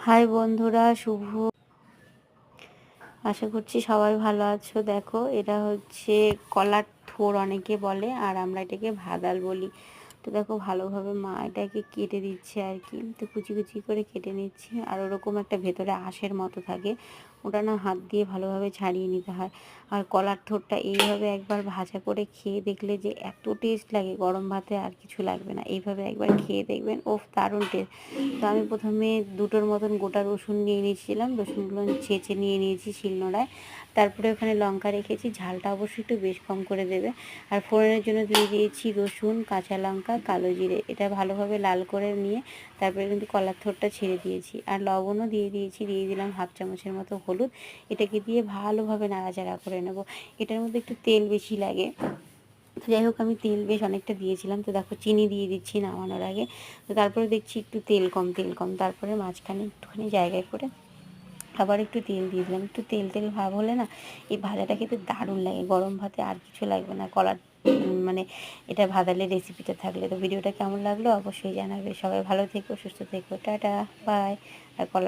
High বন্ধুরা, আশা করছি সবাই ভালো আছো। দেখো, এটা হচ্ছে কলার থোড় অনেকে বলে, আর আমরা এটাকে ভাদাল বলি। তো দেখো, ভালোভাবে মা এটাকে কেটে দিচ্ছে আর কি। তো কুচি কুচি করে কেটে নিচ্ছি। আর ওরকম একটা ভেতরে আঁশের মতো থাকে, ওটা না হাত দিয়ে ভালোভাবে ছাড়িয়ে নিতে হয়। আর কলার থোড়টা এইভাবে একবার ভাজা করে খেয়ে দেখলে যে এত টেস্ট লাগে, গরম ভাতে আর কিছু লাগবে না। এইভাবে একবার খেয়ে দেখবেন, ওফ, দারুণ টেস্ট। তো আমি প্রথমে দুটোর মতন গোটা রসুন নিয়ে নিয়েছিলাম, রসুনগুলো ছেঁচে নিয়ে নিয়েছি শিলনোড়ায়। তারপরে ওখানে লঙ্কা রেখেছি, ঝালটা অবশ্যই একটু বেশ কম করে দেবে। আর ফোড়নের জন্য দিয়ে দিয়েছি রসুন, কাঁচা লঙ্কা, কালো জিরে। এটা ভালোভাবে লাল করে নিয়ে তারপরে কিন্তু কলার থোড়টা ছেড়ে দিয়েছি। আর লবণও দিয়ে দিয়েছি, দিয়ে দিলাম হাফ চামচের মতো হলুদ। এটাকে দিয়ে ভালোভাবে নাড়াচাড়া করে নেব। এটার মধ্যে একটু তেল বেশি লাগে, তো যাই হোক আমি তেল বেশ অনেকটা দিয়েছিলাম। তো দেখো, চিনি দিয়ে দিচ্ছি নামানোর আগে। তো তারপরে দেখছি একটু তেল কম, তারপরে মাঝখানে একটুখানি জায়গায় করে আবার একটু তেল দিয়ে দিলাম। একটু তেল তেল ভাব হলে না এই ভাজাটা খেতে দারুণ লাগে, গরম ভাতে আর কিছু লাগবে না। কলার মানে এটা ভাদালের রেসিপিটা থাকলে। তো ভিডিওটা কেমন লাগলো অবশ্যই জানাবে। সবাই ভালো থেকো, সুস্থ থেকো, টাটা, বাই। R collar